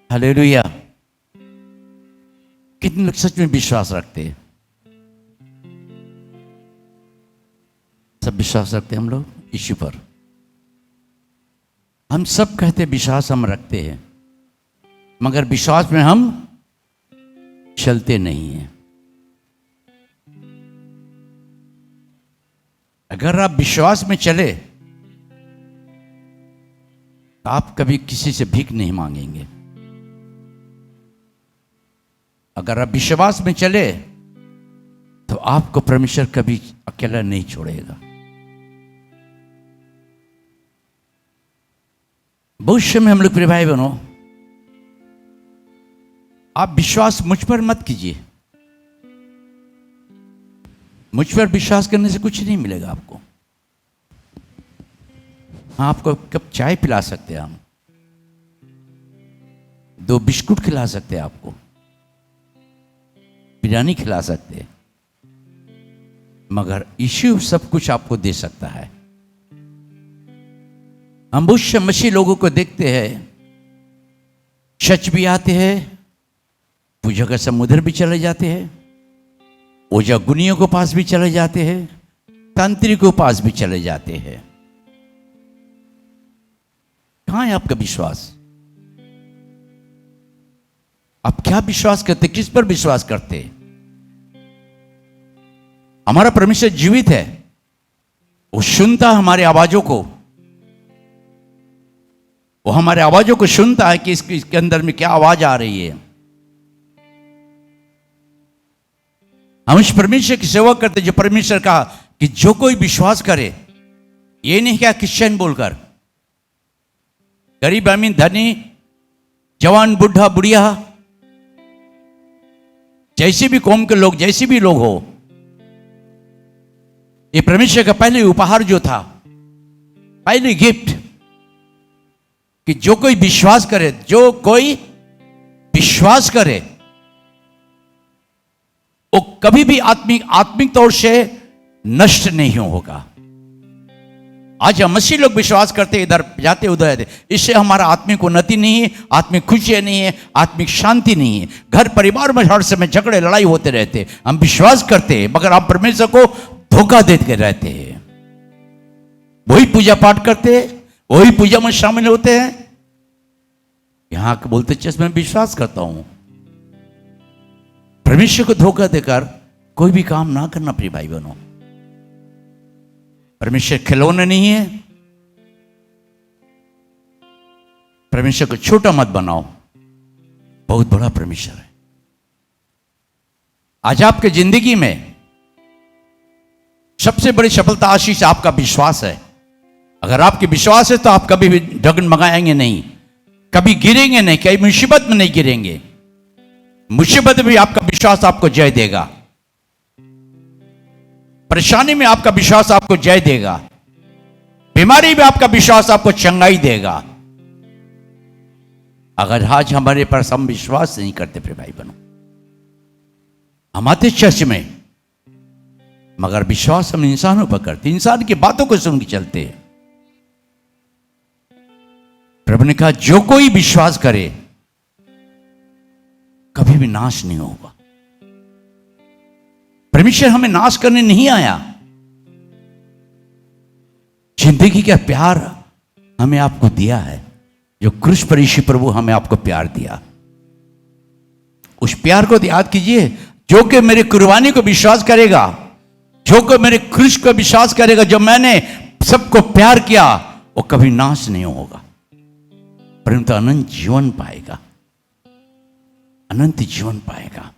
Hallelujah. कितने लोग सच में विश्वास रखते हैं? सब विश्वास रखते हैं हम लोग यीशु पर। हम सब कहते हैं विश्वास हम रखते हैं, मगर विश्वास में हम चलते नहीं हैं। अगर आप विश्वास में चले तो आप कभी किसी से भीख नहीं मांगेंगे। अगर आप विश्वास में चले तो आपको परमेश्वर कभी अकेला नहीं छोड़ेगा। भविष्य में हम लोग प्रिय भाई बहनों, आप विश्वास मुझ पर मत कीजिए। मुझ पर विश्वास करने से कुछ नहीं मिलेगा आपको। हाँ, आपको कप चाय पिला सकते हैं हम, 2 बिस्कुट खिला सकते हैं, आपको बिरयानी खिला सकते हैं, मगर यीशु सब कुछ आपको दे सकता है। हम उस मसीह लोगों को देखते हैं, चर्च भी आते हैं, पूजा का समुद्र भी चले जाते हैं, ओझा गुनियों के पास भी चले जाते हैं, तांत्रिकों के पास भी चले जाते हैं। कहां है आपका विश्वास? आप क्या विश्वास करते? किस पर विश्वास करते? हमारा परमेश्वर जीवित है, वो सुनता हमारे आवाजों को, वो हमारे आवाजों को सुनता है कि इसके अंदर में क्या आवाज आ रही है। हम इस परमेश्वर की सेवा करते, जो परमेश्वर कहा कि जो कोई विश्वास करे, ये नहीं क्या क्रिश्चियन बोलकर, गरीब अमीर धनी जवान बुढ़ा बुढ़िया, जैसे भी कौम के लोग, जैसे भी लोग हो, ये परमेश्वर का पहले उपहार जो था, पहले गिफ्ट, कि जो कोई विश्वास करे, जो कोई विश्वास करे वो कभी भी आत्मिक तौर से नष्ट नहीं होगा। आज हम मसीह लोग विश्वास करते, इधर जाते उधर जाते, इससे हमारा आत्मिक उन्नति नहीं है, आत्मिक खुशी नहीं है, आत्मिक शांति नहीं है। घर परिवार में हर समय झगड़े लड़ाई होते रहते। हम विश्वास करते हैं मगर हम परमेश्वर को धोखा देते रहते हैं। वही पूजा पाठ करते हैं, वही पूजा में शामिल होते हैं, यहां के बोलते चर्च में विश्वास करता हूं। परमेश्वर को धोखा देकर कोई भी काम ना करना प्रिय भाई बहनों। परमेश्वर खिलौना नहीं है। परमेश्वर को छोटा मत बनाओ, बहुत बड़ा परमेश्वर है। आज आपके जिंदगी में सबसे बड़ी सफलता आशीष आपका विश्वास है। अगर आपके विश्वास है तो आप कभी भी डगमगाएंगे नहीं, कभी गिरेंगे नहीं, कभी मुसीबत में नहीं गिरेंगे। मुसीबत में भी आपका विश्वास आपको जय देगा, परेशानी में आपका विश्वास आपको जय देगा, बीमारी में आपका विश्वास आपको चंगाई देगा। अगर आज हमारे पर हम विश्वास नहीं करते प्रिय भाई बहनों, हम आते चर्च में मगर विश्वास हम इंसानों पर करते, इंसान की बातों को सुन के चलते हैं। प्रभु ने कहा जो कोई विश्वास करे कभी भी नाश नहीं होगा। परमेश्वर हमें नाश करने नहीं आया। जिंदगी का प्यार हमें आपको दिया है, जो क्रूस पर यीशु प्रभु हमें आपको प्यार दिया। उस प्यार को याद कीजिए। जो कि मेरे कुर्बानी को विश्वास करेगा, जो कि मेरे क्रूस को विश्वास करेगा, जो मैंने सबको प्यार किया, वो कभी नाश नहीं होगा, परंतु अनंत जीवन पाएगा, अनंत जीवन पाएगा।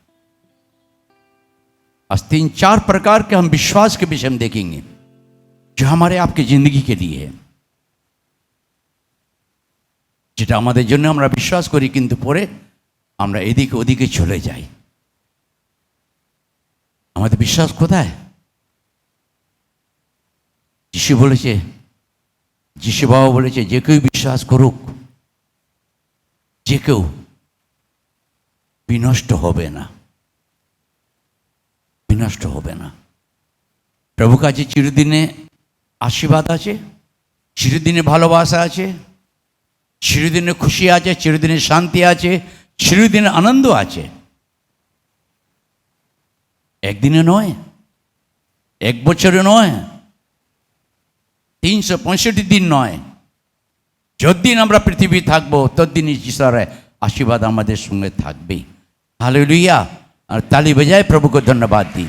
आज 3-4 प्रकार के हम विश्वास के विषय में देखेंगे जो हमारे आपकी जिंदगी के लिए है, যেটা আমাদের জন্য আমরা বিশ্বাস করি কিন্তু পরে আমরা এদিকে ওদিকে চলে যাই। আমাদের বিশ্বাস কোথায়? যিশু বলেছে, যিশু বাবা বলেছে, যে কেউ বিশ্বাস করুক, যে কেউ বিনষ্ট হবে না, বিনষ্ট হবে না। প্রভু কাছে চিরদিনে আশীর্বাদ আছে, চিরদিনে ভালোবাসা আছে, চিরদিনের খুশি আছে, চিরদিনের শান্তি আছে, চিরদিনের আনন্দ আছে। একদিনে নয়, এক বছরে নয়, 365 দিন নয়, যতদিন আমরা পৃথিবী থাকবো ততদিন ঈশ্বরের आशीर्वाद हमारे संगे থাকবে। हालेलुया। और ताली बजाए प्रभु को धन्यवाद दी।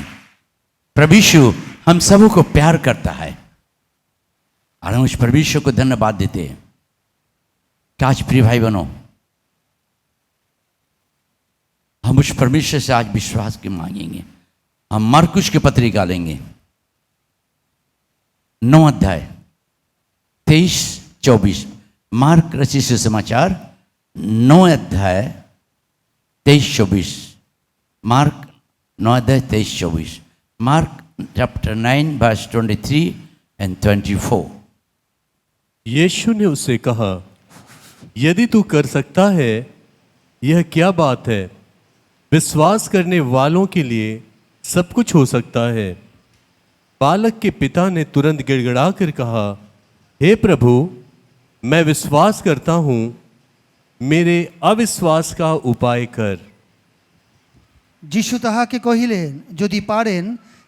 प्रभु यीशु हम सबों को प्यार करता है और हम उस प्रभु यीशु को धन्यवाद देते हैं। आज प्रिय भाई बहनों, हम उस परमेश्वर से आज विश्वास के मांगेंगे। हम मरकुश की पत्रिका लेंगे, 9 अध्याय 23-24। मार्क रचित सुसमाचार 9 अध्याय 23-24। मार्क 9 अध्याय 23-24। Mark chapter 9 verse 23 and 24। यीशु ने उससे कहा, यदि तू कर सकता है, यह क्या बात है? विश्वास करने वालों के लिए सब कुछ हो सकता है। बालक के पिता ने तुरंत गिड़गिड़ा कर कहा, हे प्रभु, मैं विश्वास करता हूँ, मेरे अविश्वास का उपाय कर। যিশু তাহাকে কহিলেন, যদি পারেন,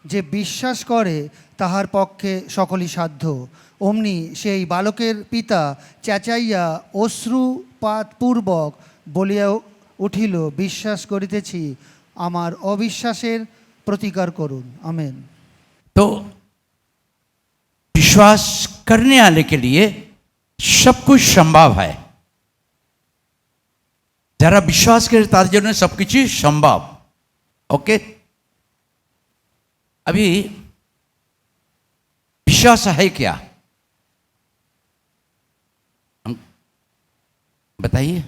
যে বিশ্বাস করে তাহার পক্ষে সকলই সাধ্য। অমনি সেই বালকের পিতা চেঁচাইয়া অশ্রুপাতপূর্বক বলিয়া উঠিল, বিশ্বাস করিতেছি, আমার অবিশ্বাসের প্রতিকার করুন। আমেন। तो विश्वास करने वाले के लिए सब कुछ संभव है। যারা বিশ্বাস করে তার জন্য সবকিছু সম্ভব। ओके, अभी विश्वास है क्या, बताइए।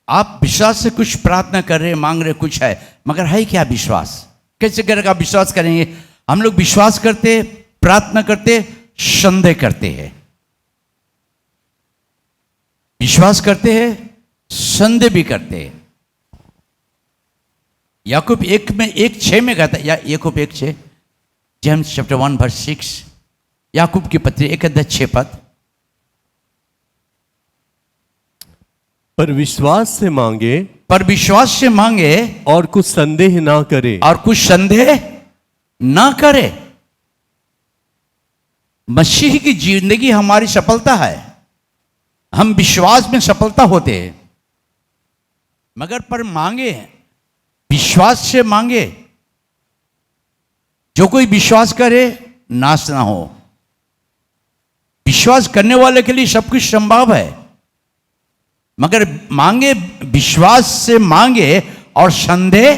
आप विश्वास से कुछ प्रार्थना कर रहे, मांग रहे, कुछ है, मगर है क्या विश्वास? कैसे करके आप विश्वास करेंगे? हम लोग विश्वास करते, प्रार्थना करते, संदेह करते हैं। विश्वास करते हैं, संदेह भी करते हैं। याकूब 1:6 में कहता है, या याकूब 1:6, जेम्स चैप्टर 1 वर्स 6, याकूब की पत्री 1 अध्याय 6 पद। पर विश्वास से मांगे, पर विश्वास से मांगे और कुछ संदेह ना करे। और कुछ संदेह ना करे। मसीह की जिंदगी हमारी सफलता है। हम विश्वास में सफलता होते हैं, मगर पर मांगे, विश्वास से मांगे। जो कोई विश्वास करे नाश ना हो। विश्वास करने वाले के लिए सब कुछ संभव है, मगर मांगे, विश्वास से मांगे और संदेह।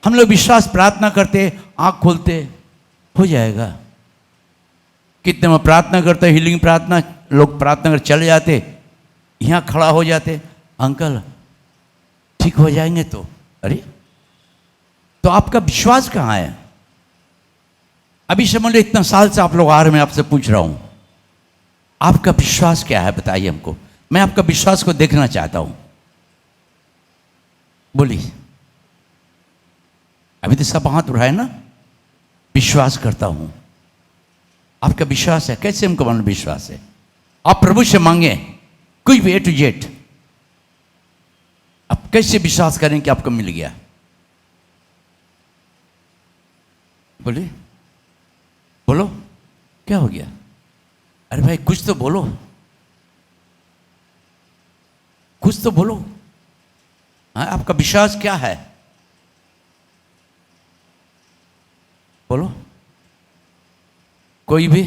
हम लोग विश्वास प्रार्थना करते, आंख खोलते, हो जाएगा। कितने में प्रार्थना करते, हीलिंग प्रार्थना, लोग प्रार्थना कर चले जाते, यहाँ खड़ा हो जाते, अंकल ठीक हो जाएंगे। तो अरे, तो आपका विश्वास कहाँ है? अभी समझ लो, इतना साल से आप लोग आ रहे, मैं आपसे पूछ रहा हूं, आपका विश्वास क्या है? बताइए हमको। मैं आपका विश्वास को देखना चाहता हूं। बोलिए। अभी तो सब हाथ उठाए ना, विश्वास करता हूं। आपका विश्वास है? कैसे हमको मालूम विश्वास है? आप प्रभु से मांगे कुछ भी, A to Z। आप कैसे विश्वास करें कि आपको मिल गया? बोलिए, बोलो, क्या हो गया? अरे भाई कुछ तो बोलो, कुछ तो बोलो। हाँ, आपका विश्वास क्या है? बोलो। कोई भी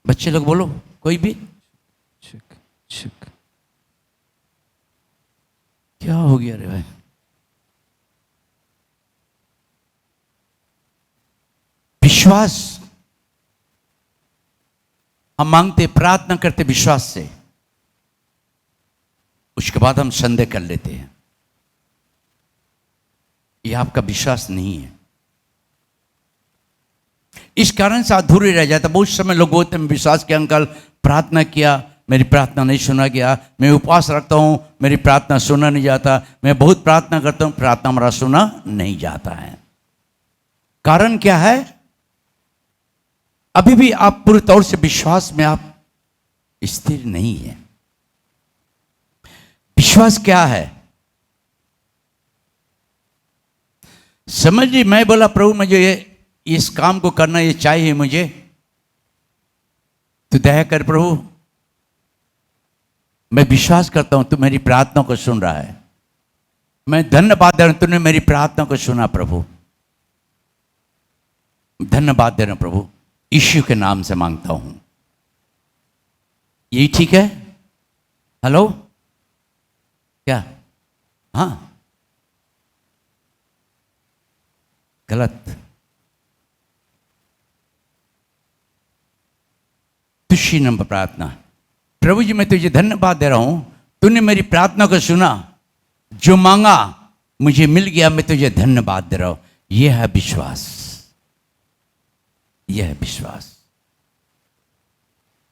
बच्चे लोग बोलो, कोई भी। क्या हो गया रे भाई? विश्वास हम मांगते, प्रार्थना करते विश्वास से, उसके बाद हम संदेह कर लेते हैं। यह आपका विश्वास नहीं है। इस कारण से अधूरे रह जाता। बहुत समय लोग बोलते हैं विश्वास के अंकल, प्रार्थना किया, मेरी प्रार्थना नहीं सुना गया, मैं उपवास रखता हूं, मेरी प्रार्थना सुना नहीं जाता, मैं बहुत प्रार्थना करता हूं, प्रार्थना हमारा सुना नहीं जाता है। कारण क्या है? अभी भी आप पूरे तौर से विश्वास में आप स्थिर नहीं है। विश्वास क्या है? समझिए, मैं बोला प्रभु मुझे इस काम को करना ये चाहिए मुझे, तो दया कर प्रभु, मैं विश्वास करता हूं तू मेरी प्रार्थना को सुन रहा है। मैं धन्यवाद दे रहा हूं, तूने मेरी प्रार्थना को सुना प्रभु। धन्यवाद दे रहा हूं प्रभु, यीशु के नाम से मांगता हूं। यही ठीक है? हेलो, क्या? हाँ, गलत। तुझी नंबर प्रार्थना। प्रभु जी, मैं तुझे धन्यवाद दे रहा हूं, तूने मेरी प्रार्थना को सुना, जो मांगा मुझे मिल गया। मैं तुझे धन्यवाद दे रहा हूं। यह है विश्वास, यह है विश्वास।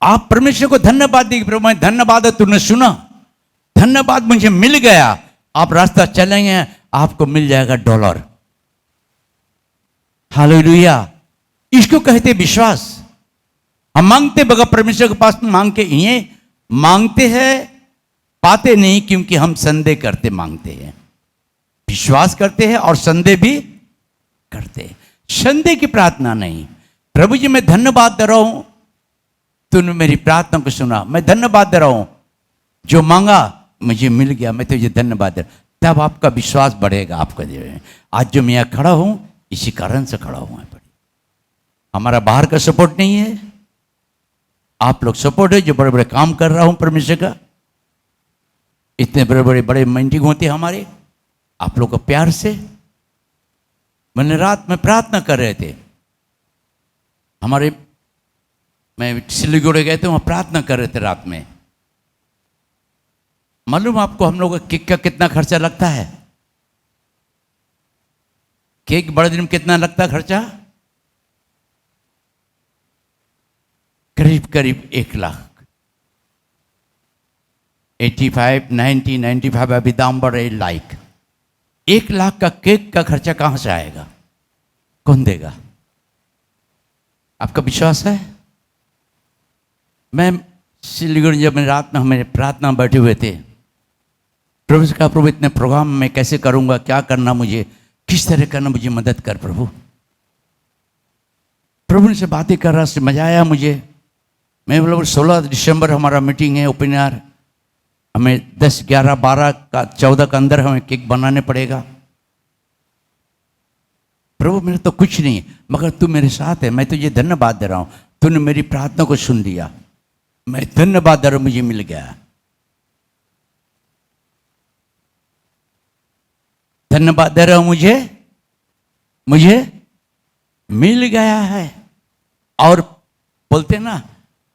आप परमेश्वर को धन्यवाद देंगे, प्रभु मैं धन्यवाद है तूने सुना, धन्यवाद मुझे मिल गया। आप रास्ता चलेंगे, आपको मिल जाएगा डॉलर। हालेलुया। इसको कहते विश्वास। हम मांगते बगैर परमेश्वर के पास मांग के ये मांगते हैं, पाते नहीं, क्योंकि हम संदेह करते मांगते हैं। विश्वास करते हैं और संदेह भी करते हैं। संदेह की प्रार्थना नहीं। प्रभु जी, मैं धन्यवाद दे रहा हूं, तूने मेरी प्रार्थना को सुना। मैं धन्यवाद दे रहा हूं, जो मांगा मुझे मिल गया। मैं तुझे धन्यवाद दे रहा हूं। तब आपका विश्वास बढ़ेगा। आपका आज जो मैं यहाँ खड़ा हूं, इसी कारण से खड़ा हुआ है। हमारा बाहर का सपोर्ट नहीं है, आप लोग सपोर्ट है। जो बड़े बड़े काम कर रहा हूं परमेश्वर का, इतने बड़े बड़े मीटिंग होते हैं हमारे, आप लोग को प्यार से। मैंने रात में प्रार्थना कर रहे थे हमारे, मैं सिलीगुड़ी गए थे, वहां प्रार्थना कर रहे थे रात में। मालूम आपको हम लोग का केक का कितना खर्चा लगता है? केक बड़े दिन में कितना लगता है खर्चा? करीब करीब 1 लाख। 85, 90, 95 अभी दाम बढ़ रहे। 1 लाख का केक का खर्चा कहां से आएगा? कौन देगा? आपका विश्वास है? मैं सिलीगुड़ी जब मैं रात में हमें प्रार्थना बैठे हुए थे, प्रभु से कहा, प्रभु इतने प्रोग्राम में कैसे करूंगा, क्या करना मुझे, किस तरह करना, मुझे मदद कर प्रभु। प्रभु से बातें कर रहा से मजा आया मुझे। मैं बोला 16 दिसंबर हमारा मीटिंग है ओपन एयर, हमें 10, 11, 12 का 14 का अंदर हमें केक बनाने पड़ेगा। प्रभु मेरे तो कुछ नहीं, मगर तू मेरे साथ है। मैं तुझे धन्यवाद दे रहा हूं, तूने मेरी प्रार्थना को सुन लिया। मैं धन्यवाद दे रहा हूं, मुझे मिल गया। धन्यवाद दे रहा हूं, मुझे मिल गया है। और बोलते ना,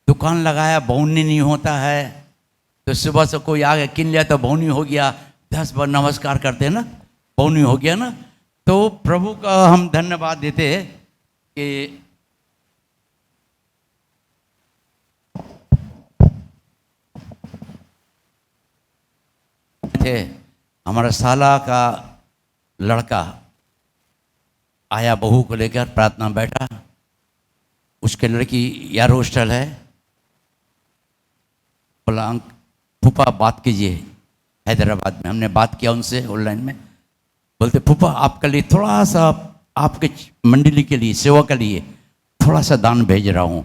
दुकान लगाया बहुनी नहीं होता है, तो सुबह से कोई आ गया किन लिया तो बहुनी हो गया। 10 बार नमस्कार करते हैं ना, बहुनी हो गया ना। तो प्रभु का हम धन्यवाद देते हैं कि थे हमारा साला का लड़का आया, बहू को लेकर प्रार्थना बैठा। उसके लड़की यार हॉस्टल है, बोला फूफा बात कीजिए। हैदराबाद में हमने बात किया उनसे ऑनलाइन में। बोलते फूफा आपके लिए थोड़ा सा, आपके मंडली के लिए, सेवा के लिए थोड़ा सा दान भेज रहा हूँ।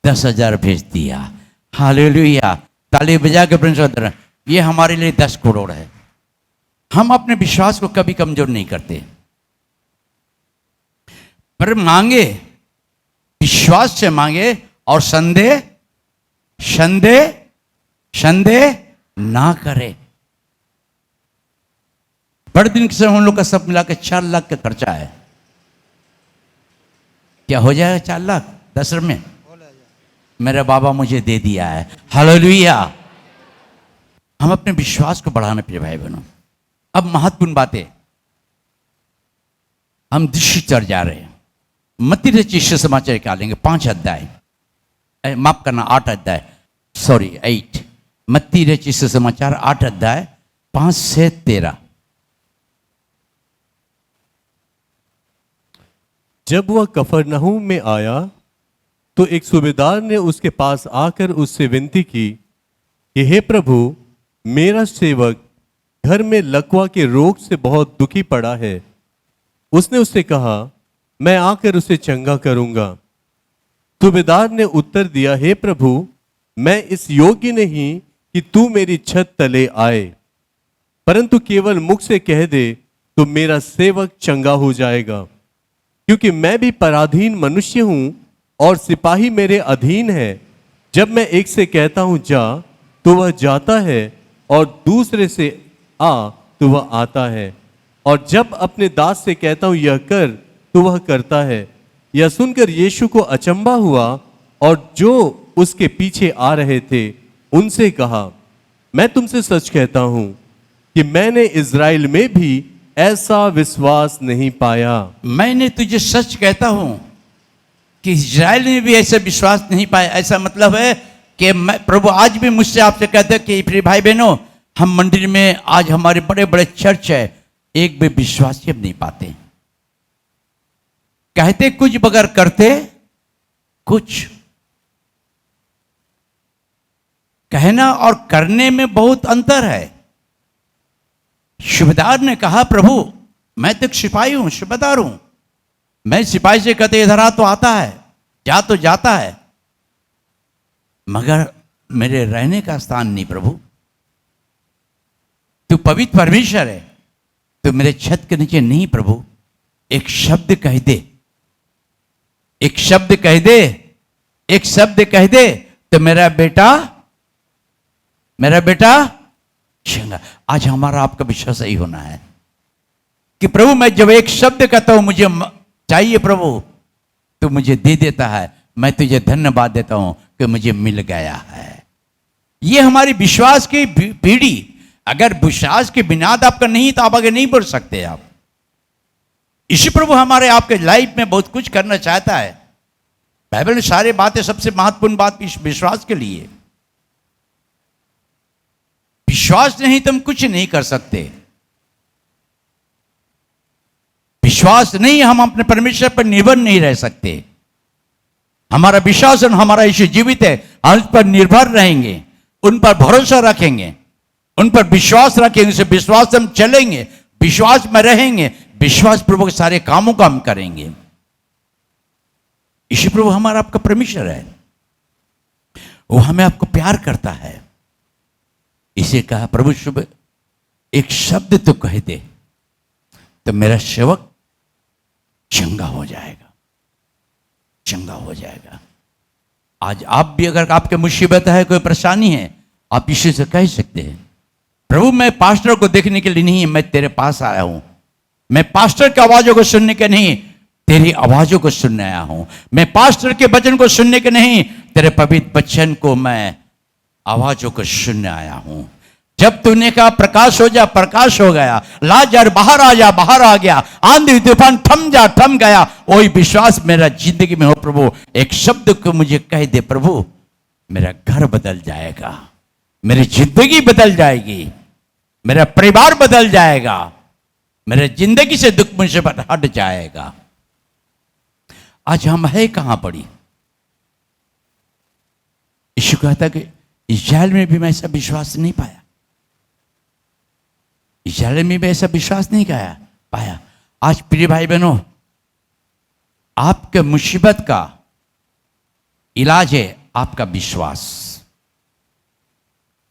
10,000 भेज दिया। हालेलुया, ताली बजा के प्रिंस। ये हमारे लिए 10 करोड़ है। हम अपने विश्वास को कभी कमजोर नहीं करते, पर मांगे, विश्वास से मांगे और संदेह ना करे। बड़े दिन से हम लोग का सब मिला के 4 लाख का खर्चा है। क्या हो जाएगा 4 लाख 10 में? मेरे बाबा मुझे दे दिया है। हालेलुया। हम अपने विश्वास को बढ़ाने पे भाई बहनों। अब महत्वपूर्ण बातें हम दृश्य चढ़ जा रहे हैं। मत्ती रचित सुसमाचार निकालेंगे 5 अध्याय, माफ करना 8 अध्याय, 8। मत्ती रचित सुसमाचार 8 अध्याय 5 से 13। जब वह कफरनहूम में आया तो एक सूबेदार ने उसके पास आकर उससे विनती की कि हे प्रभु, मेरा सेवक घर में लकवा के रोग से बहुत दुखी पड़ा है। उसने उससे कहा, मैं आकर उसे चंगा करूंगा। सूबेदार ने उत्तर दिया, हे प्रभु, मैं इस योग्य नहीं कि तू मेरी छत तले आए, परंतु केवल मुख से कह दे तो मेरा सेवक चंगा हो जाएगा। क्योंकि मैं भी पराधीन मनुष्य हूं और सिपाही मेरे अधीन है। जब मैं एक से कहता हूं जा, तो वह जाता है, और दूसरे से आ, तो वह आता है, और जब अपने दास से कहता हूं यह कर, तो वह करता है। यह सुनकर यीशु को अचंभा हुआ, और जो उसके पीछे आ रहे थे उनसे कहा, मैं तुमसे सच कहता हूं कि मैंने इज़राइल में भी ऐसा विश्वास नहीं पाया। मैंने तुझे सच कहता हूं कि इजराइल में भी ऐसा विश्वास नहीं पाया। ऐसा मतलब है कि मैं, प्रभु आज भी मुझसे आपसे कहते हैं कि प्रिय भाई बहनों, हम मंदिर में आज हमारे बड़े बड़े चर्च है, एक भी विश्वासी हम नहीं पाते। कहते कुछ बगैर करते कुछ। कहना और करने में बहुत अंतर है। सूबेदार ने कहा, प्रभु मैं तो एक सिपाही हूं, सूबेदार हूं, मैं सिपाही से कहते इधर आ तो आता है, जा तो जाता है, मगर मेरे रहने का स्थान नहीं। प्रभु तू पवित्र परमेश्वर है, तो मेरे छत के नीचे नहीं। प्रभु एक शब्द कह दे, एक शब्द कह दे, एक शब्द कह दे, तो मेरा बेटा चंगा। आज हमारा आपका विश्वास यही होना है कि प्रभु मैं जब एक शब्द कहता हूं मुझे चाहिए प्रभु, तो मुझे दे देता है। मैं तुझे धन्यवाद देता हूं कि मुझे मिल गया है। ये हमारी विश्वास की पीढ़ी। अगर विश्वास की बुनियाद आपका नहीं तो आप आगे नहीं बढ़ सकते। आप इसी प्रभु हमारे आपके लाइफ में बहुत कुछ करना चाहता है। बाइबल में सारी बातें, सबसे महत्वपूर्ण बात विश्वास के लिए। विश्वास नहीं तो हम कुछ नहीं कर सकते। विश्वास नहीं, हम अपने परमेश्वर पर निर्भर नहीं रह सकते। हमारा विश्वास और हमारा यीशु जीवित है, हम उस पर निर्भर रहेंगे, उन पर भरोसा रखेंगे, उन पर विश्वास रखेंगे, उसे विश्वास से हम चलेंगे, विश्वास में रहेंगे, विश्वास पूर्वक सारे कामों का हम करेंगे। यीशु प्रभु हमारा आपका परमेश्वर है, वो हमें आपको प्यार करता है। इसे कहा, प्रभु शुभ एक शब्द तो कह दे तो मेरा सेवक चंगा हो जाएगा, चंगा हो जाएगा। आज आप भी अगर आपके मुसीबत है, कोई परेशानी है, आप यीशु से कह सकते हैं, प्रभु मैं पास्टर को देखने के लिए नहीं, मैं तेरे पास आया हूं। मैं पास्टर की आवाजों को सुनने के नहीं, तेरी आवाजों को सुनने आया हूं। मैं पास्टर के वचन को सुनने के नहीं, तेरे पवित्र वचन को मैं आवाजों को सुनने आया हूं। जब तूने कहा प्रकाश हो जा, प्रकाश हो गया। लाजर बाहर आ जा, बाहर आ गया। आंधी तूफान थम जा, थम गया। वही विश्वास मेरा जिंदगी में हो प्रभु। एक शब्द को मुझे कह दे प्रभु, मेरा घर बदल जाएगा, मेरी जिंदगी बदल जाएगी, मेरा परिवार बदल जाएगा, मेरे जिंदगी से दुख मुसीबत हट जाएगा। आज हम है कहां पड़ी? यीशु कहता कि इस्राएल में भी मैं ऐसा विश्वास नहीं पाया, इस्राएल में भी ऐसा विश्वास नहीं पाया। आज प्रिय भाई बहनों, आपके मुसीबत का इलाज है आपका विश्वास।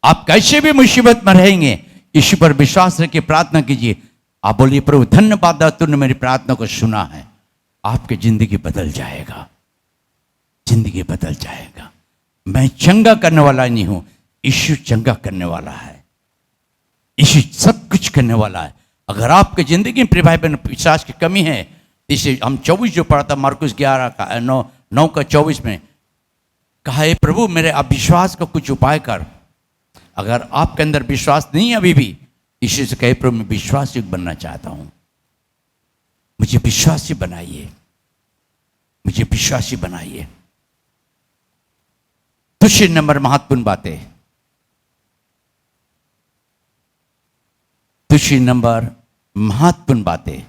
आप कैसे भी मुसीबत में रहेंगे, यीशु पर विश्वास रखिए, प्रार्थना कीजिए। आप बोलिए, प्रभु धन्यवाद तूने मेरी प्रार्थना को सुना है। आपकी जिंदगी बदल जाएगा, जिंदगी बदल जाएगा। मैं चंगा करने वाला नहीं हूं, यीशु चंगा करने वाला है, यीशु सब कुछ करने वाला है। अगर आपके जिंदगी में प्रिय भाई बहन विश्वास की कमी है, इसे हम 24 जो पढ़ा था, मार्कुस 11:9-24 में कहा, हे प्रभु मेरे अविश्वास का कुछ उपाय कर। अगर आपके अंदर विश्वास नहीं है अभी भी, यीशु से कहे, प्रभु मैं विश्वास युक्त बनना चाहता हूं, मुझे विश्वासी बनाइए, मुझे विश्वासी बनाइए। दूसरी नंबर महत्वपूर्ण बातें, दूसरी नंबर महत्वपूर्ण बातें,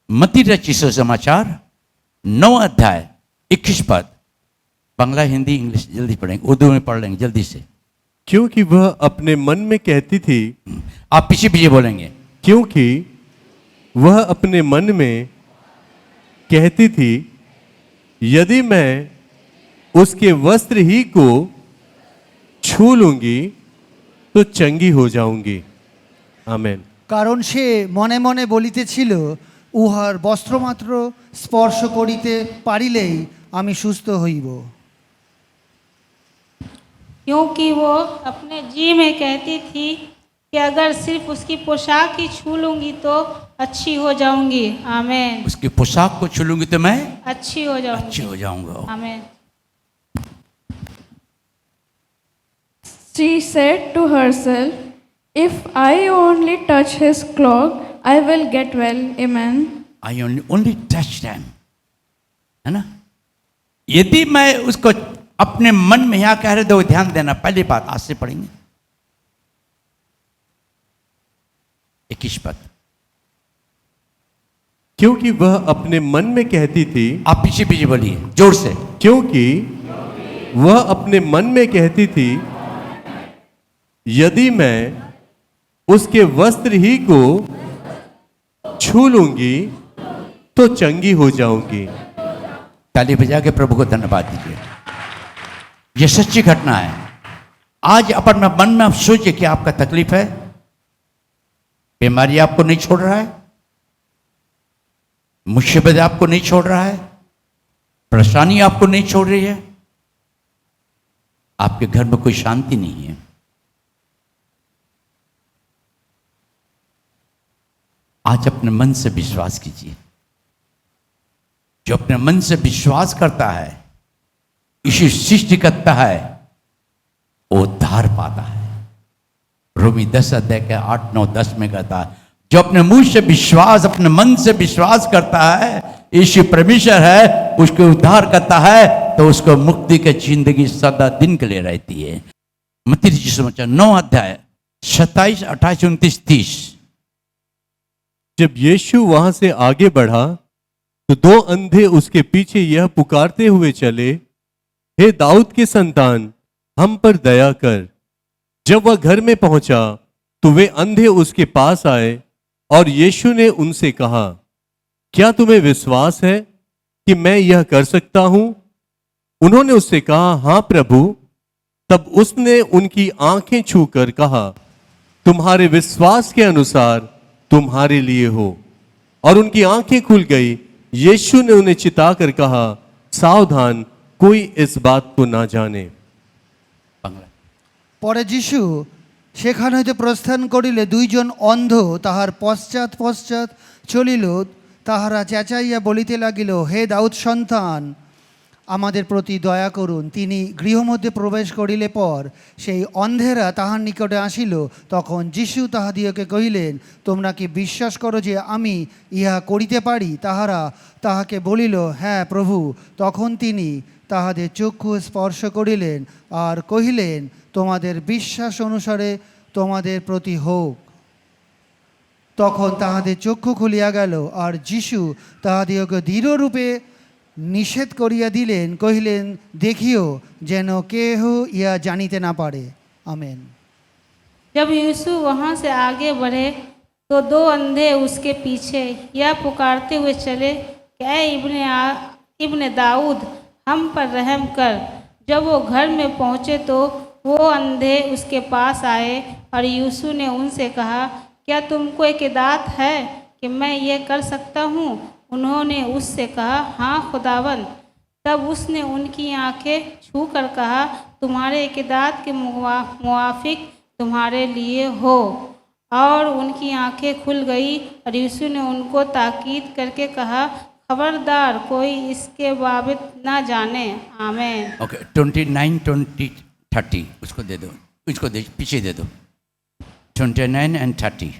मत्ती रचित सुसमाचार 9 अध्याय 21 पद, बांग्ला हिंदी इंग्लिश जल्दी पढ़ेंगे, उर्दू में पढ़ लेंगे जल्दी से। क्योंकि वह अपने मन में कहती थी, आप पीछे पीछे बोलेंगे। क्योंकि वह अपने मन में कहती थी, यदि मैं उसके वस्त्र ही को छू लूंगी तो चंगी हो जाऊंगी। आमेन। কারণ সে মনে মনে বলিতেছিল, উহার বস্ত্রমাত্র স্পর্শ করিতে পারিলেই আমি সুস্থ হইব। क्योंकि वो अपने जी में कहती थी कि अगर सिर्फ उसकी पोशाक ही छू लूंगी तो अच्छी हो जाऊंगी। आमेन। उसकी पोशाक को छू लूंगी तो मैं अच्छी हो जाऊंगी। अच्छी हो जाऊंगा। आमेन। She said to herself, if I only touch his cloak, I will get well. Amen. I only touch time, है ना। यदि मैं उसको अपने मन में यहाँ कह रहे तो ध्यान देना, पहली बात आज से पढ़ेंगे 21 पद। क्योंकि वह अपने मन में कहती थी, आप पीछे पीछे बोलिए जोर से। क्योंकि वह अपने मन में कहती थी, यदि मैं उसके वस्त्र ही को छू लूंगी तो चंगी हो जाऊंगी। ताली बजा के प्रभु को धन्यवाद दीजिए। यह सच्ची घटना है। आज अपने मन में आप सोचिए कि आपका तकलीफ है, बीमारी आपको नहीं छोड़ रहा है, मुसीबत आपको नहीं छोड़ रहा है, परेशानी आपको नहीं छोड़ रही है, आपके घर में कोई शांति नहीं है। आज अपने मन से विश्वास कीजिए। जो अपने मन से विश्वास करता है, इसी सृष्टि करता है, वो उद्धार पाता है। रोमी 10 अध्याय के 8, 9, 10 में कहता है, जो अपने मुंह से विश्वास, अपने मन से विश्वास करता है यीशु परमेश्वर है, उसको उद्धार करता है, तो उसको मुक्ति की जिंदगी सदा दिन के लिए रहती है। मत्ती सुसमाचार 9 अध्याय 27, 28, 29, 30। जब यीशु वहां से आगे बढ़ा तो 2 अंधे उसके पीछे यह पुकारते हुए चले, हे दाऊद के संतान, हम पर दया कर। जब वह घर में पहुंचा तो वे अंधे उसके पास आए और यीशु ने उनसे कहा, क्या तुम्हें विश्वास है कि मैं यह कर सकता हूं? उन्होंने उससे कहा, हां प्रभु। तब उसने उनकी आंखें छूकर कहा, तुम्हारे विश्वास के अनुसार तुम्हारे लिए हो। और उनकी आंखें खुल गई। यीशु ने उन्हें चिताकर कहा, सावधान, कोई इस बात को ना जाने। পরে যিশু সেখান হইতে প্রস্থান করিলে 2 জন অন্ধ তাহার পশ্চাৎ পশ্চাৎ চলিল। তাহারা চেঁচাইয়া বলিতে লাগিল, হে দাউদ সন্তান, আমাদের প্রতি দয়া করুন। তিনি গৃহমধ্যে প্রবেশ করিলে পর সেই অন্ধেরা তাহার নিকটে আসিল। তখন যিশু তাহাদিওকে কহিলেন, তোমরা কি বিশ্বাস করো যে আমি ইহা করিতে পারি? তাহারা তাহাকে বলিল, হ্যাঁ প্রভু। তখন তিনি তাহাদের চক্ষু স্পর্শ করিলেন আর কহিলেন, তোমাদের বিশ্বাস অনুসারে তোমাদের প্রতি হোক। তখন তাহাদের চক্ষু খুলিয়া গেল। আর যিশু তাহাদিওকে দৃঢ়রূপে নিষেধ করিয়া দিলেন, কহিলেন, দেখিও যেন কেহ ইয়া জানিতে না পারে। আমেন। जब यीशु वहाँ से आगे बढ़े तो 2 अंधे उसके पीछे यह पुकारते हुए चले, क्या इब्ने दाऊद, हम पर रहम कर। जब वो घर में पहुँचे तो वो अंधे उसके पास आए और यीशु ने उनसे कहा, क्या तुमको एक दात है कि मैं ये कर सकता हूँ? उन्होंने उससे कहा, हाँ खुदावन। तब उसने उनकी आंखें छू कर कहा, तुम्हारे इक़दात के मुवाफिक तुम्हारे लिए हो। और उनकी आंखें खुल गई और यीशु ने उनको ताकीद करके कहा, खबरदार कोई इसके बाबत ना जाने। आमेन। ओके 29, 20, 30 उसको दे दो, उसको दे, पीछे दे दो। 29 and 30।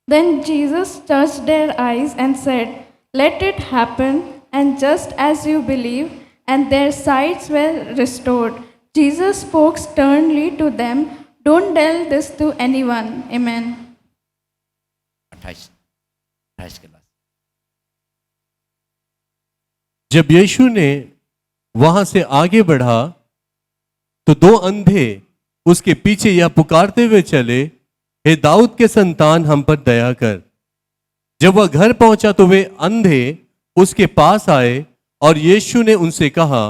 Then Jesus touched their eyes and said, let it happen, and just as you believe, and their sights were restored. Jesus spoke sternly to them, don't tell this to anyone. Amen. 28 class. जब यीशु ने वहां से आगे बढ़ा तो दो अंधे उसके पीछे यह पुकारते हुए चले, हे दाऊद के संतान हम पर दया कर। जब वह घर पहुंचा तो वे अंधे उसके पास आए और यीशु ने उनसे कहा,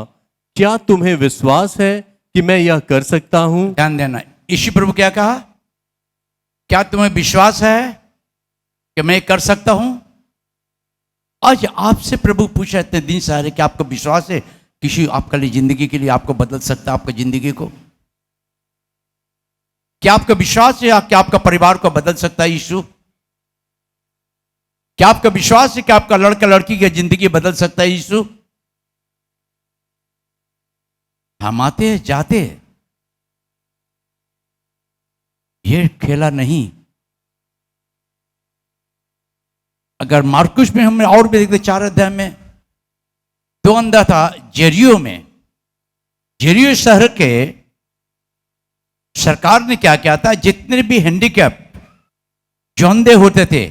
क्या तुम्हें विश्वास है कि मैं यह कर सकता हूं? ध्यान देना, यीशु प्रभु क्या कहा? क्या तुम्हें विश्वास है कि मैं कर सकता हूं? आज आपसे प्रभु पूछा इतने दिन सारे कि आपको विश्वास है किसी आपके लिए जिंदगी के लिए आपको बदल सकता है आपकी जिंदगी को? क्या आपका विश्वास है कि आपका परिवार को बदल सकता है यीशु? क्या आपका विश्वास है कि आपका लड़का लड़की की जिंदगी बदल सकता है यीशु? हम आते जाते, ये खेला नहीं। अगर मार्कुस में हमने और भी देखते 4 अध्याय में, दो अंधा था जेरियो में। जेरियो शहर के सरकार ने क्या किया था, जितने भी हैंडीकैप जो अंधे होते थे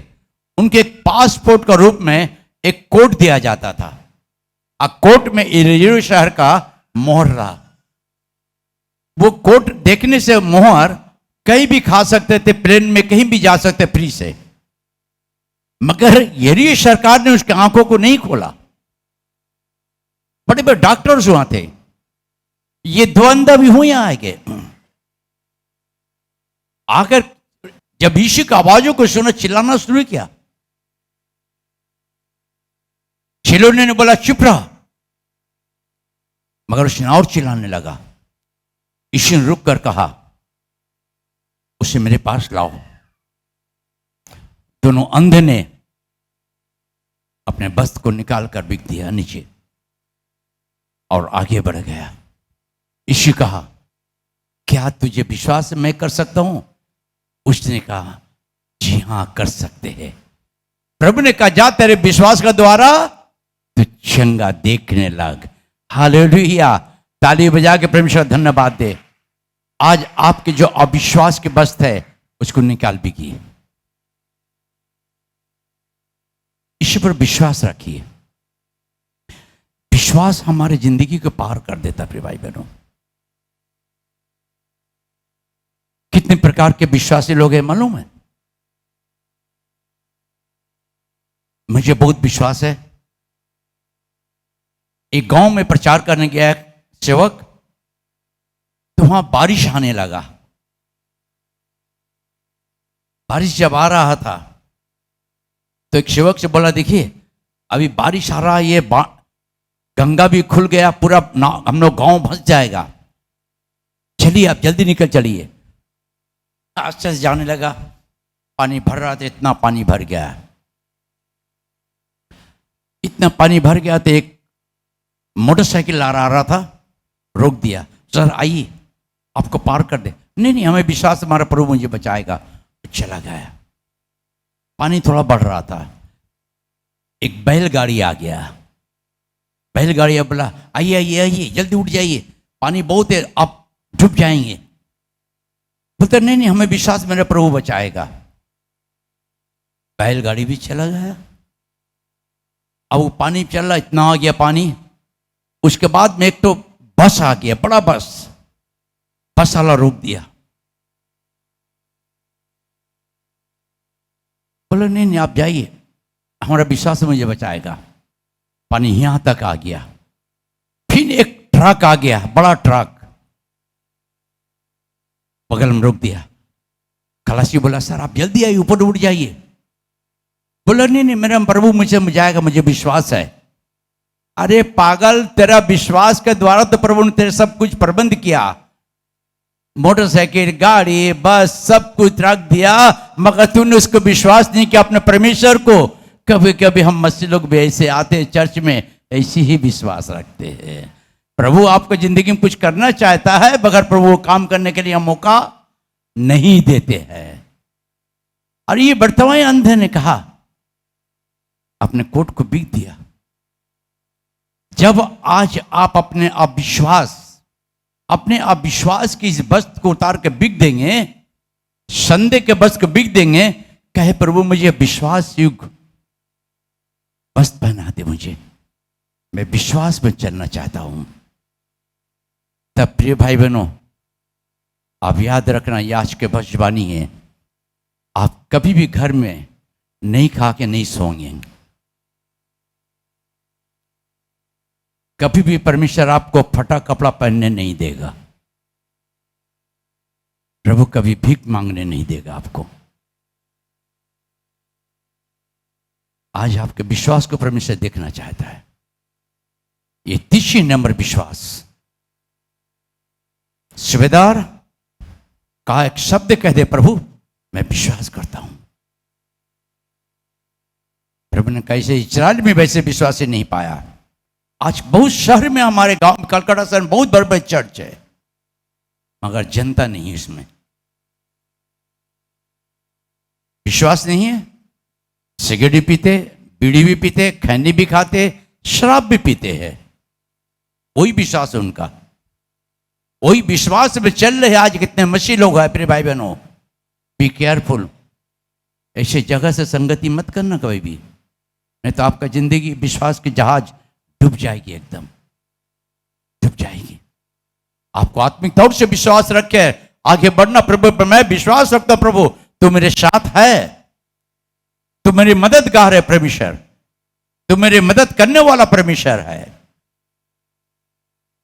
उनके एक पासपोर्ट का रूप में एक कोट दिया जाता था। कोट में जेरियो शहर का मोहर रहा। वो कोट देखने से मोहर कहीं भी खा सकते थे, प्लेन में कहीं भी जा सकते फ्री से। मगर जेरियो सरकार ने उसकी आंखों को नहीं खोला। बड़े बड़े डॉक्टर्स वहां थे। ये दो अंधा भी हुए आएंगे। आकर जब यीशु की आवाजों को सुना, चिल्लाना शुरू किया। खिलौने ने बोला चुप रहा, मगर उसने और चिल्लाने लगा। यीशु ने रुक कर कहा, उसे मेरे पास लाओ। दोनों अंधे ने अपने वस्त्र को निकाल कर बिक दिया नीचे और आगे बढ़ गया। यीशु कहा, क्या तुझे विश्वास मैं कर सकता हूं? उसने कहा, जी हां कर सकते हैं। प्रभु ने कहा, जा तेरे विश्वास का द्वारा तू चंगा देखने लग। हालेलुया, ताली बजा के परमेश्वर धन्यवाद दे। आज आपके जो अविश्वास के वस्त्र है उसको निकाल बिकी। ईश्वर पर विश्वास रखिए। विश्वास हमारे जिंदगी को पार कर देता है। भाई बहनों, कितने प्रकार के विश्वासी लोग हैं मालूम है? मुझे बहुत विश्वास है। एक गांव में प्रचार करने गया सेवक, तो वहां बारिश आने लगा। बारिश जब आ रहा था तो एक सेवक से बोला, देखिए अभी बारिश आ रहा है, ये गंगा भी खुल गया, पूरा हम लोग गांव भस जाएगा, चलिए आप जल्दी निकल चलिए। आस्ते से जाने लगा। पानी भर रहा था, इतना पानी भर गया, इतना पानी भर गया तो एक मोटरसाइकिल आ रहा था, रोक दिया। सर आइए आपको पार कर दे। नहीं नहीं, हमें विश्वास हमारा प्रभु मुझे बचाएगा। चला गया। पानी थोड़ा बढ़ रहा था, एक बैलगाड़ी आ गया। बैलगाड़ी बोला, आइए आइए आइए जल्दी उठ जाइए, पानी बहुत है, आप डूब जाएंगे। बोलते नहीं नहीं, हमें विश्वास मेरा प्रभु बचाएगा। बैलगाड़ी भी चला गया। अब वो पानी चल रहा, इतना आ गया पानी। उसके बाद में एक तो बस आ गया, बड़ा बस वाला रोक दिया। बोले नहीं नहीं आप जाइए, हमारा विश्वास मुझे बचाएगा। पानी यहां तक आ गया। फिर एक ट्रक आ गया, बड़ा ट्रक, बगल में रोक दिया। खलासी बोला, सर आप जल्दी आइए, ऊपर उठ जाइए। बोला नहीं नहीं, मेरा प्रभु मुझे बचाएगा, मुझे विश्वास है। अरे पागल, तेरा विश्वास के द्वारा तो प्रभु ने तेरे सब कुछ प्रबंध किया। मोटरसाइकिल, गाड़ी, बस सब कुछ रख दिया, मगर तूने उसको विश्वास नहीं किया अपने परमेश्वर को। कभी कभी हम मसीह लोग भी ऐसे आते हैं चर्च में, ऐसी ही विश्वास रखते हैं। प्रभु आपको जिंदगी में कुछ करना चाहता है, मगर प्रभु काम करने के लिए मौका नहीं देते हैं। और ये बर्तवाई अंधे ने कहा, अपने कोट को बिक दिया। जब आज आप अपने अविश्वास की इस वस्त्र को उतार के बिक देंगे, संदेह के वस्त्र को बिक देंगे, कहे प्रभु मुझे विश्वास युग वस्त्र पहना दे मुझे। मैं विश्वास में चलना चाहता हूं। तब प्रिय भाई बहनों, आप याद रखना, ये आज के भविष्यवाणी है, आप कभी भी घर में नहीं खा के नहीं सोएंगे। कभी भी परमेश्वर आपको फटा कपड़ा पहनने नहीं देगा। प्रभु कभी भीख मांगने नहीं देगा आपको। आज आपके विश्वास को परमेश्वर देखना चाहता है। ये तीसरी नंबर विश्वास। सूबेदार का एक शब्द कह दे, प्रभु मैं विश्वास करता हूं। प्रभु ने कैसे इजराइल में वैसे विश्वास ही नहीं पाया। आज बहुत शहर में, हमारे गांव में, कलकत्ता शहर में बहुत बड़े बड़े चर्च है, मगर जनता नहीं है इसमें। विश्वास नहीं है। सिगरेट भी पीते, बीड़ी भी पीते, खैनी भी खाते, शराब भी पीते हैं। वही विश्वास है उनका, वही विश्वास में चल रहे। आज कितने मसीह लोग हैं। प्रिय भाई बहनों, बी केयरफुल। ऐसे जगह से संगति मत करना कभी भी, नहीं तो आपका जिंदगी विश्वास की जहाज डूब जाएगी, एकदम डूब जाएगी। आपको आत्मिक तौर से विश्वास रखे आगे बढ़ना। प्रभु पर मैं विश्वास रखता, प्रभु तू मेरे साथ है, तू मेरी मददगार है परमेश्वर, तू मेरी मदद करने वाला परमेश्वर है।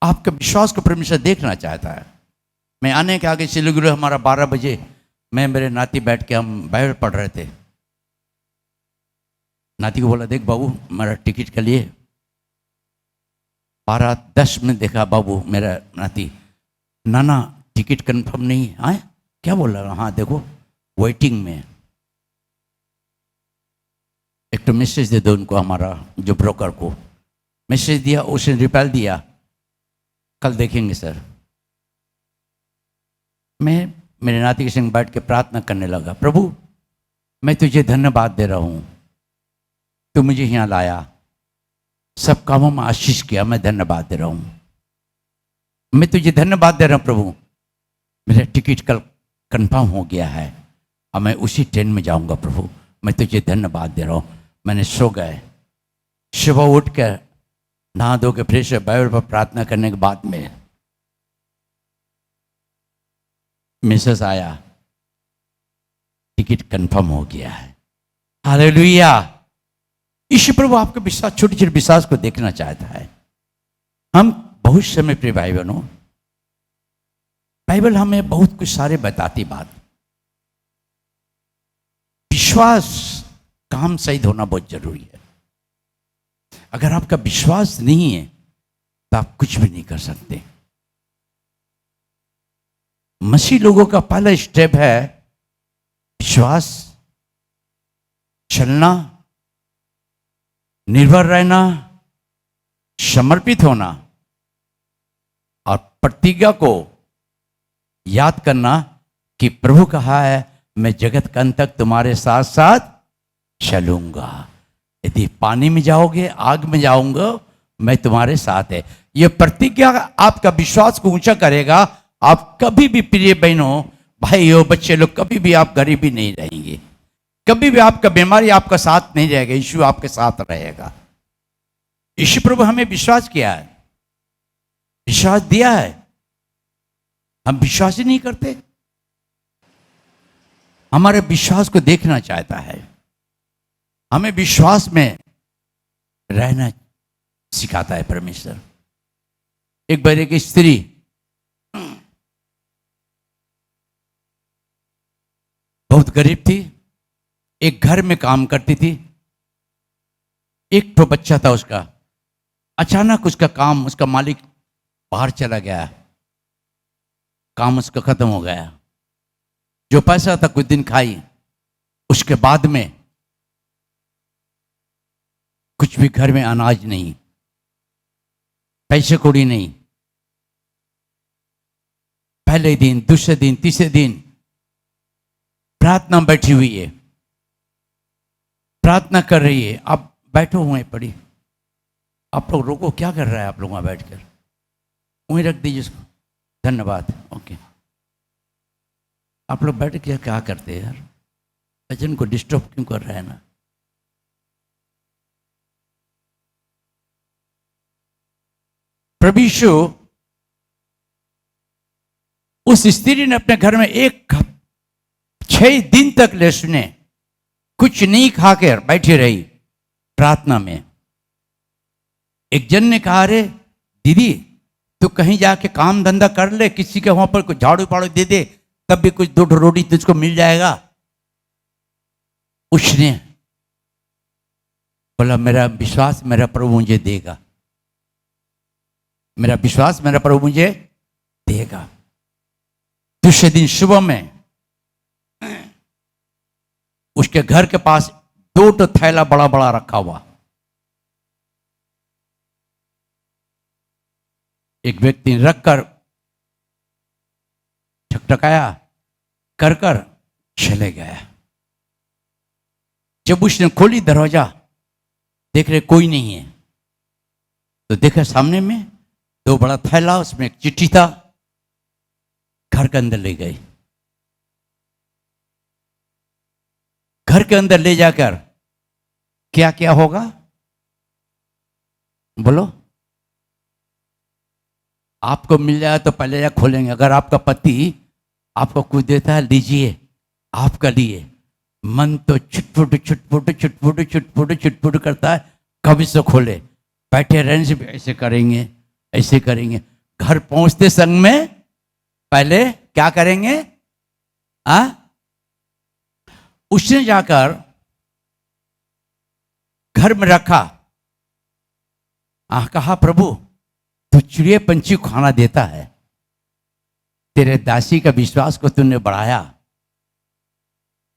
आपके विश्वास को परमेश्वर देखना चाहता है। मैं आने के आगे सिलीगुड़ी, हमारा 12 बजे मैं मेरे नाती बैठ के हम बाइबल पढ़ रहे थे। नाती को बोला, देख बाबू मेरा टिकट के लिए। 12:10 में देखा बाबू मेरा नाती, नाना टिकट कंफर्म नहीं है। क्या बोल रहा? हाँ देखो वेटिंग में। एक तो मैसेज दे दो उनको, हमारा जो ब्रोकर को मैसेज दिया, उसने रिप्लाई दिया कल देखेंगे सर। मैं मेरे नाती के संग बैठ के प्रार्थना करने लगा, प्रभु मैं तुझे धन्यवाद दे रहा हूँ, तू मुझे यहाँ लाया, सब कामों में आशीष किया, मैं धन्यवाद दे रहा हूँ। मैं तुझे धन्यवाद दे रहा हूँ प्रभु, मेरा टिकट कल कंफर्म हो गया है और मैं उसी ट्रेन में जाऊँगा प्रभु, मैं तुझे धन्यवाद दे रहा हूँ। मैंने सो गए, सुबह उठ कर नहा धो के फ्रेश बाइबल पर प्रार्थना करने के बाद में मैसेज आया, टिकट कंफर्म हो गया है। हालेलुया। ईश्वर प्रभु आपके विश्वास, छोटे छोटे विश्वास को देखना चाहता है। हम बहुत समय, प्रिय भाई बहनों, बाइबल हमें बहुत कुछ सारे बताती बात। विश्वास काम सही होना बहुत जरूरी है। अगर आपका विश्वास नहीं है तो आप कुछ भी नहीं कर सकते। मसीह लोगों का पहला स्टेप है विश्वास, चलना, निर्भर रहना, समर्पित होना और प्रतिज्ञा को याद करना कि प्रभु कहा है मैं जगत के अंत तक तुम्हारे साथ साथ चलूंगा। यदि पानी में जाओगे, आग में जाऊंगा, मैं तुम्हारे साथ है। यह प्रतिज्ञा आपका विश्वास को ऊंचा करेगा। आप कभी भी, प्रिय बहनों, भाइयों, बच्चे लोग, कभी भी आप गरीबी नहीं रहेंगे, कभी भी आपका बीमारी आपका साथ नहीं रहेगा, यीशु आपके साथ रहेगा। यीशु प्रभु हमें विश्वास किया है, विश्वास दिया है, हम विश्वास ही नहीं करते। हमारे विश्वास को देखना चाहता है, हमें विश्वास में रहना सिखाता है परमेश्वर। एक बार एक स्त्री बहुत गरीब थी, एक घर में काम करती थी, एक तो बच्चा था उसका। अचानक उसका काम, उसका मालिक बाहर चला गया, काम उसका खत्म हो गया। जो पैसा था कुछ दिन खाई, उसके बाद में कुछ भी घर में अनाज नहीं, पैसे कौड़ी नहीं। पहले दिन, दूसरे दिन, तीसरे दिन प्रार्थना बैठी हुई है, प्रार्थना कर रही है। आप बैठो हुए पड़ी, आप लोग रोको, क्या कर रहा है आप लोग वहां बैठकर? वहीं रख दीजिए इसको, धन्यवाद, ओके। आप लोग बैठ के क्या करते हैं यार? भजन को डिस्टर्ब क्यों कर रहे हैं ना? प्रभु यीशु उस स्त्री ने अपने घर में 6 दिन तक ले सुने कुछ नहीं खाकर बैठी रही प्रार्थना में। एक जन ने कहा, अरे दीदी तू कहीं जाके काम धंधा कर ले, किसी के वहां पर कुछ झाड़ू पाड़ू दे दे, तब भी कुछ 2 रोटी तुझको मिल जाएगा। उसने बोला, मेरा विश्वास मेरा प्रभु मुझे देगा, मेरा विश्वास मेरा प्रभु मुझे देगा। दूसरे दिन सुबह में उसके घर के पास 2 थैला बड़ा बड़ा रखा हुआ। एक व्यक्ति ने रखकर ठकठकाया कर कर चले गया। जब उसने खोली दरवाजा, देख रहे कोई नहीं है, तो देखा सामने में 2 बड़ा थैला, उसमें एक चिट्ठी था। घर के अंदर ले गए। घर के अंदर ले जाकर क्या क्या होगा बोलो? आपको मिल जाए तो पहले या खोलेंगे। अगर आपका पति आपको कुछ देता है, लीजिए आपका लिए, मन तो छुटपुट छुटपुट छुटपुट छुटपुट छुटपुट करता है, कभी से खोले। बैठे रहने से भी ऐसे करेंगे ऐसे करेंगे। घर पहुंचते संग में पहले क्या करेंगे? उसने जाकर घर में रखा। कहा, प्रभु तू चिड़िया पंछी को खाना देता है, तेरे दासी का विश्वास को तूने बढ़ाया,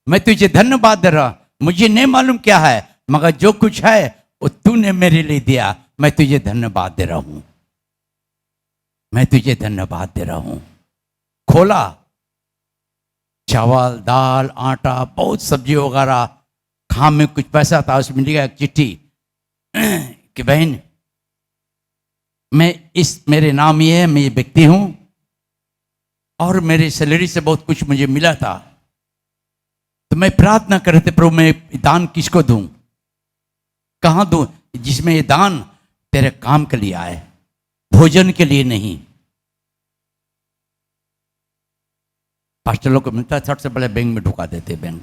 मैं तुझे धन्यवाद दे रहा। मुझे नहीं मालूम क्या है, मगर जो कुछ है वो तूने मेरे लिए दिया, मैं तुझे धन्यवाद दे रहा हूं, मैं तुझे धन्यवाद दे रहा हूं। खोला, चावल दाल आटा बहुत सब्जी वगैरह, खाम में कुछ पैसा था, उसमें लिखा एक चिट्ठी कि बहन मेरे नाम ये है, मैं ये व्यक्ति हूं और मेरी सैलरी से बहुत कुछ मुझे मिला था, तो मैं प्रार्थना कर रहे थे, प्रभु मैं दान किसको दूं, कहां दूं, जिसमें ये दान तेरे काम के लिए आए, भोजन के लिए नहीं। पास्टर लोग को मिलता है, सबसे पहले बैंक में ढुका देते, बैंक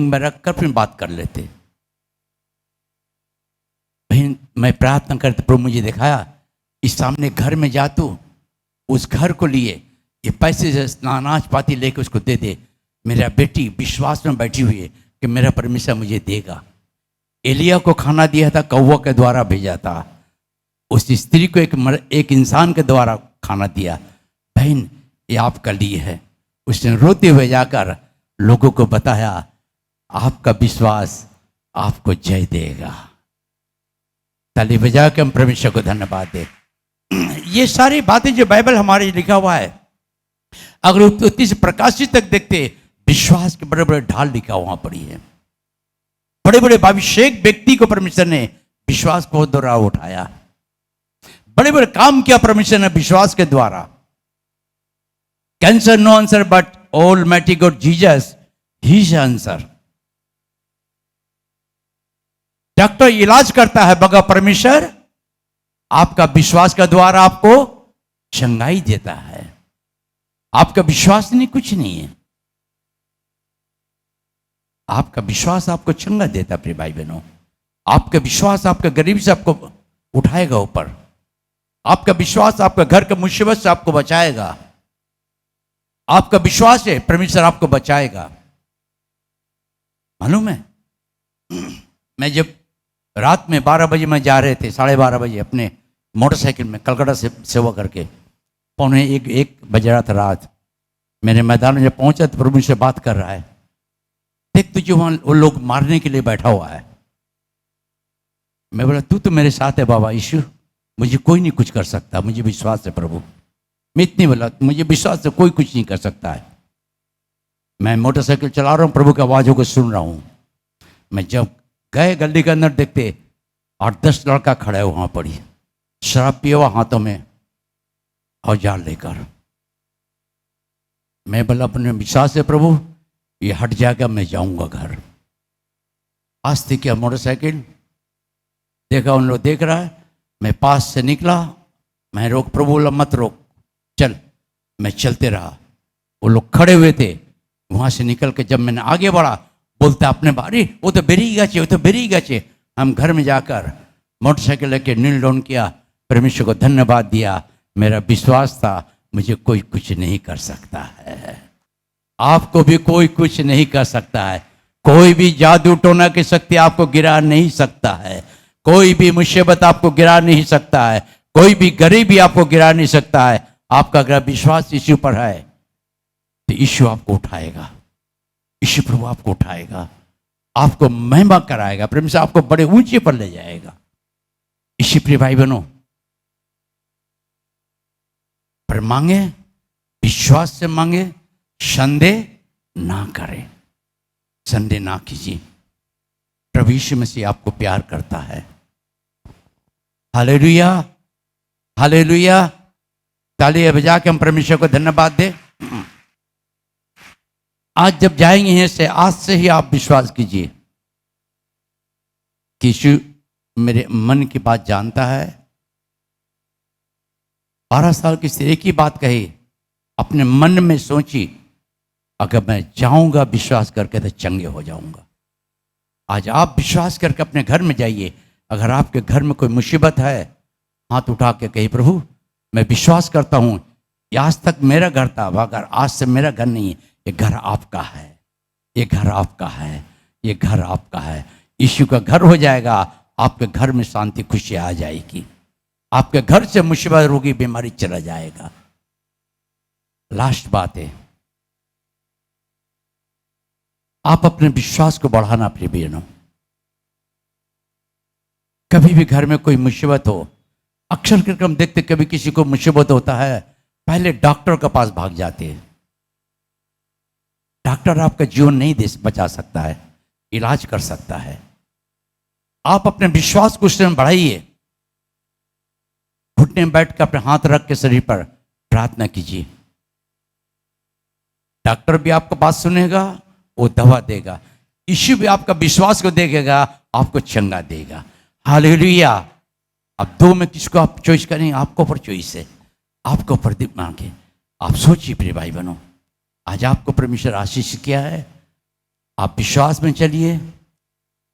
में रखकर फिर बात कर लेते। बहन मैं प्रार्थना करते, प्रभु मुझे दिखाया इस सामने घर में जा, तू उस घर को लिए ये पैसे से अनाज पाती लेके उसको दे दे। मेरा बेटी विश्वास में बैठी हुई है कि मेरा परमेश्वर मुझे देगा। एलिया को खाना दिया था, कौवा के द्वारा भेजा था, उस स्त्री को एक इंसान के द्वारा खाना दिया। बहन ये आपका लिए है। उसने रोते हुए जाकर लोगों को बताया, आपका विश्वास आपको जय देगा। ताली बजा के हम परमेश्वर को धन्यवाद दे। ये सारी बातें जो बाइबल हमारे लिखा हुआ है, अगर उतनी से प्रकाशित तक देखते, विश्वास के बड़े बड़े ढाल लिखा वहां पड़ी है। बड़े बड़े अभिषेक व्यक्ति को परमेश्वर ने विश्वास को द्वारा उठाया, बड़े बड़े काम किया परमेश्वर ने विश्वास के द्वारा। Cancer no answer but almighty God Jesus he is answer. Doctor इलाज करता है, मगर परमेश्वर आपका विश्वास के द्वारा आपको चंगाई देता है। आपका विश्वास नहीं कुछ नहीं है, आपका विश्वास आपको चंगा देता। प्रिय भाई बहनों, आपका विश्वास आपके गरीब से आपको उठाएगा ऊपर, आपका विश्वास आपका घर के मुसीबत से आपको बचाएगा, आपका विश्वास है परमेश्वर आपको बचाएगा। मालूम है, मैं जब रात में 12 बजे में जा रहे थे, 12:30 बजे अपने मोटरसाइकिल में कलकत्ता से सेवा करके, 1 बज रहा था रात, मेरे मैदान में जब पहुंचा तो प्रभु से बात कर रहा है, देख तुझे वहां वो लोग मारने के लिए बैठा हुआ है। मैं बोला, तू तो मेरे साथ है बाबा यीशु, मुझे कोई नहीं कुछ कर सकता, मुझे विश्वास है प्रभु। मैं इतनी बोला, मुझे विश्वास है कोई कुछ नहीं कर सकता है। मैं मोटरसाइकिल चला रहा हूँ, प्रभु की आवाज़ों को सुन रहा हूँ। मैं जब गए गली के अंदर, देखते 8-10 लड़का खड़ा है वहाँ पड़ी, शराब पिए हुआ हाथों में औजार लेकर। मैं बोला, अपने विश्वास है प्रभु ये हट जाएगा, मैं जाऊंगा घर। आज थी क्या मोटरसाइकिल देखा, उन लोग देख रहा है, मैं पास से निकला, मैं रोक, प्रभु बोला मत रोक, चल। मैं चलते रहा। वो लोग खड़े हुए थे। वहां से निकल के जब मैंने आगे बढ़ा, बोलते अपने बारी वो तो बेरी गए, वो तो बेरी गए। हम घर में जाकर मोटरसाइकिल लेके नील डाउन किया, परमेश्वर को धन्यवाद दिया। मेरा विश्वास था मुझे कोई कुछ नहीं कर सकता है। आपको भी कोई कुछ नहीं कर सकता है। कोई भी जादू टोना की शक्ति आपको गिरा नहीं सकता है। कोई भी मुसीबत आपको गिरा नहीं सकता है। कोई भी गरीबी आपको गिरा नहीं सकता है। आपका अगर विश्वास यीशु पर है तो यीशु आपको उठाएगा। यीशु प्रभु आपको उठाएगा, आपको महिमा कराएगा, प्रेम से आपको बड़े ऊंचे पर ले जाएगा। यीशु प्रिय भाई बहनों, पर मांगे, विश्वास से मांगे, संदेह ना करें, संदेह ना कीजिए। प्रभु यीशु मसीह आपको प्यार करता है। Hallelujah, hallelujah. ताली बजा के हम परमेश्वर को धन्यवाद दें। आज जब जाएंगे यहाँ से, आज से ही आप विश्वास कीजिए कि यीशु मेरे मन की बात जानता है। 12 साल की से एक ही बात कही, अपने मन में सोची, अगर मैं जाऊंगा विश्वास करके तो चंगे हो जाऊंगा। आज आप विश्वास करके अपने घर में जाइए। अगर आपके घर में कोई मुसीबत है, हाथ उठा के कहिए, प्रभु मैं विश्वास करता हूं, आज तक मेरा घर था, अगर आज से मेरा घर नहीं है, ये घर आपका है, ये घर आपका है, ये घर आपका है। यीशु का घर हो जाएगा, आपके घर में शांति खुशी आ जाएगी, आपके घर से मुसीबत रोगी बीमारी चला जाएगा। लास्ट बात है, आप अपने विश्वास को बढ़ाना प्रिय बहनों। कभी भी घर में कोई मुसीबत हो, अक्सर करके हम देखते कभी किसी को मुसीबत होता है, पहले डॉक्टर के पास भाग जाते हैं। डॉक्टर आपका जीवन नहीं बचा सकता है, इलाज कर सकता है। आप अपने विश्वास को उसमें बढ़ाइए। घुटने में बैठ कर अपने हाथ रख के शरीर पर प्रार्थना कीजिए। डॉक्टर भी आपको बात सुनेगा, वो दवा देगा। यीशु भी आपका विश्वास को देखेगा, आपको चंगा देगा। हालेलुया। अब दो में किसको आप चॉइस करेंगे? आपको ऊपर चॉइस है, आपको ऊपर मांगे। आप सोचिए प्रिय भाई बहनों, आज आपको परमेश्वर आशीष किया है। आप विश्वास में चलिए,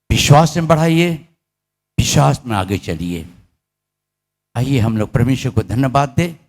विश्वास में बढ़ाइए, विश्वास में आगे चलिए। आइए हम लोग परमेश्वर को धन्यवाद दें।